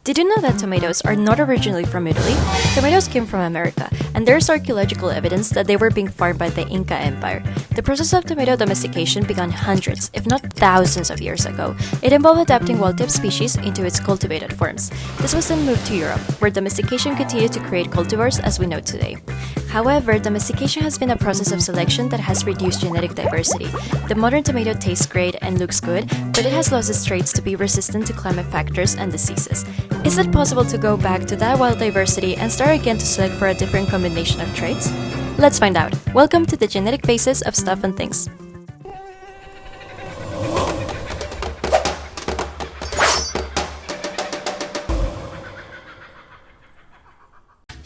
Did you know that tomatoes are not originally from Italy? Tomatoes came from America, and there's archaeological evidence that they were being farmed by the Inca Empire. The process of tomato domestication began hundreds, if not thousands of years ago. It involved adapting wild-type species into its cultivated forms. This was then moved to Europe, where domestication continued to create cultivars as we know today. However, domestication has been a process of selection that has reduced genetic diversity. The modern tomato tastes great and looks good, but it has lost its traits to be resistant to climate factors and diseases. Is it possible to go back to that wild diversity and start again to select for a different combination of traits? Let's find out. Welcome to the genetic basis of stuff and things.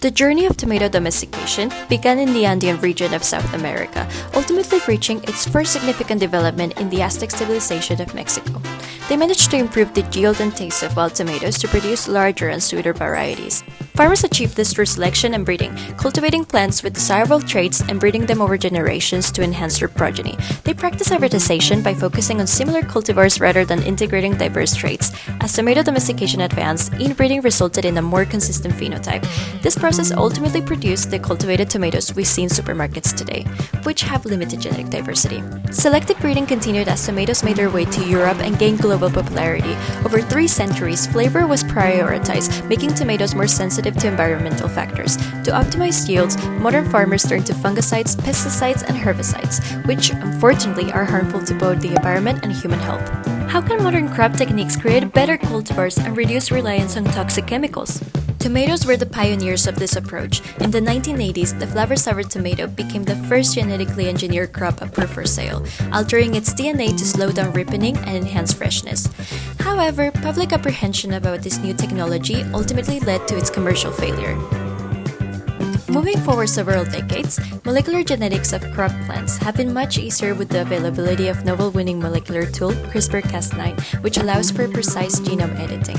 The journey of tomato domestication began in the Andean region of South America, ultimately reaching its first significant development in the Aztec civilization of Mexico. They managed to improve the yield and taste of wild tomatoes to produce larger and sweeter varieties. Farmers achieved this through selection and breeding, cultivating plants with desirable traits and breeding them over generations to enhance their progeny. They practiced hybridization by focusing on similar cultivars rather than integrating diverse traits. As tomato domestication advanced, inbreeding resulted in a more consistent phenotype. This process ultimately produced the cultivated tomatoes we see in supermarkets today, which have limited genetic diversity. Selective breeding continued as tomatoes made their way to Europe and gained global popularity. Over 3 centuries, flavor was prioritized, making tomatoes more sensitive to environmental factors. To optimize yields, modern farmers turned to fungicides, pesticides, and herbicides, which unfortunately are harmful to both the environment and human health. How can modern crop techniques create better cultivars and reduce reliance on toxic chemicals? Tomatoes were the pioneers of this approach. In the 1980s, the flower-sour tomato became the first genetically engineered crop approved for sale, altering its DNA to slow down ripening and enhance freshness. However, public apprehension about this new technology ultimately led to its commercial failure. Moving forward several decades, molecular genetics of crop plants have been much easier with the availability of novel winning molecular tool CRISPR-Cas9, which allows for precise genome editing.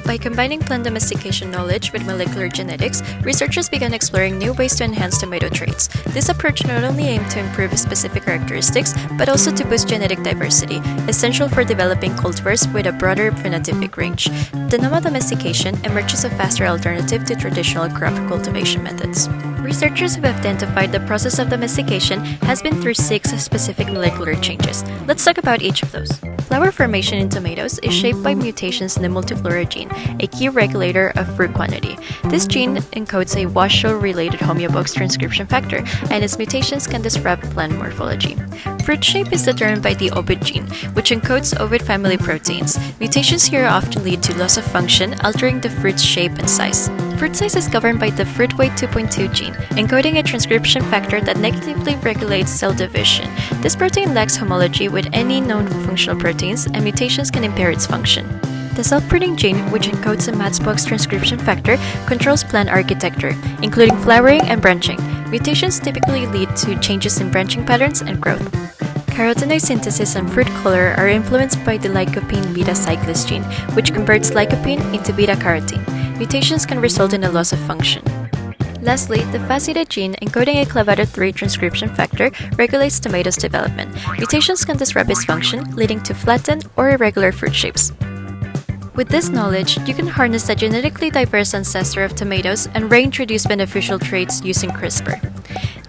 By combining plant domestication knowledge with molecular genetics, researchers began exploring new ways to enhance tomato traits. This approach not only aimed to improve specific characteristics, but also to boost genetic diversity, essential for developing cultivars with a broader phenotypic range. De novo domestication emerges a faster alternative to traditional crop cultivation methods. Researchers have identified the process of domestication has been through 6 specific molecular changes. Let's talk about each of those. Flower formation in tomatoes is shaped by mutations in the multiflora gene, a key regulator of fruit quantity. This gene encodes a Washoe-related homeobox transcription factor, and its mutations can disrupt plant morphology. Fruit shape is determined by the ovid gene, which encodes ovid family proteins. Mutations here often lead to loss of function, altering the fruit's shape and size. Fruit size is governed by the fruit weight 2.2 gene, encoding a transcription factor that negatively regulates cell division. This protein lacks homology with any known functional proteins, and mutations can impair its function. The self-pruning gene, which encodes a matchbox transcription factor, controls plant architecture, including flowering and branching. Mutations typically lead to changes in branching patterns and growth. Carotenoid synthesis and fruit color are influenced by the lycopene beta cyclase gene, which converts lycopene into beta-carotene. Mutations can result in a loss of function. Lastly, the FASTA gene, encoding a clavata3 transcription factor, regulates tomatoes' development. Mutations can disrupt its function, leading to flattened or irregular fruit shapes. With this knowledge, you can harness the genetically diverse ancestor of tomatoes and reintroduce beneficial traits using CRISPR.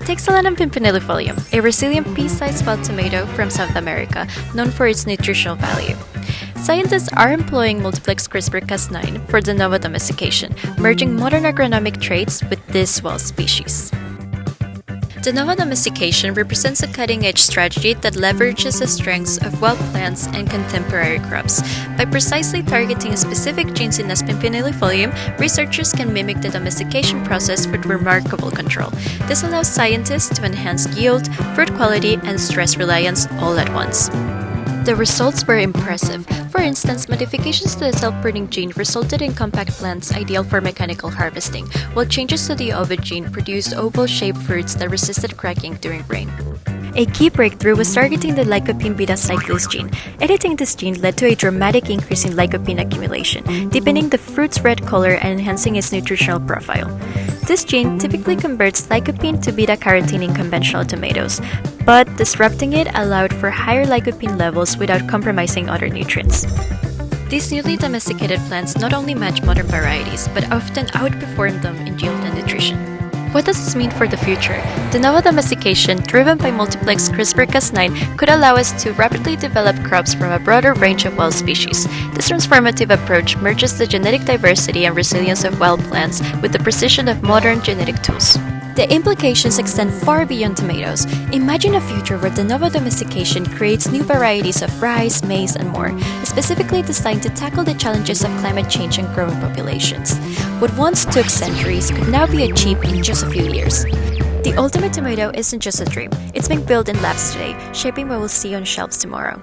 Take Solanum pimpinellifolium, a resilient pea-sized wild tomato from South America, known for its nutritional value. Scientists are employing multiplex CRISPR-Cas9 for de novo domestication, merging modern agronomic traits with this wild species. De novo domestication represents a cutting-edge strategy that leverages the strengths of wild plants and contemporary crops. By precisely targeting specific genes in pimpinellifolium, researchers can mimic the domestication process with remarkable control. This allows scientists to enhance yield, fruit quality, and stress reliance all at once. The results were impressive. For instance, modifications to the self-pruning gene resulted in compact plants ideal for mechanical harvesting, while changes to the ovid gene produced oval-shaped fruits that resisted cracking during rain. A key breakthrough was targeting the lycopene beta cyclase gene. Editing this gene led to a dramatic increase in lycopene accumulation, deepening the fruit's red color and enhancing its nutritional profile. This gene typically converts lycopene to beta-carotene in conventional tomatoes, but disrupting it allowed for higher lycopene levels without compromising other nutrients. These newly domesticated plants not only match modern varieties, but often outperform them in yield and nutrition. What does this mean for the future? De novo domestication, driven by multiplex CRISPR-Cas9, could allow us to rapidly develop crops from a broader range of wild species. This transformative approach merges the genetic diversity and resilience of wild plants with the precision of modern genetic tools. The implications extend far beyond tomatoes. Imagine a future where de novo domestication creates new varieties of rice, maize, and more, specifically designed to tackle the challenges of climate change and growing populations. What once took centuries could now be achieved in just a few years. The ultimate tomato isn't just a dream, it's being built in labs today, shaping what we'll see on shelves tomorrow.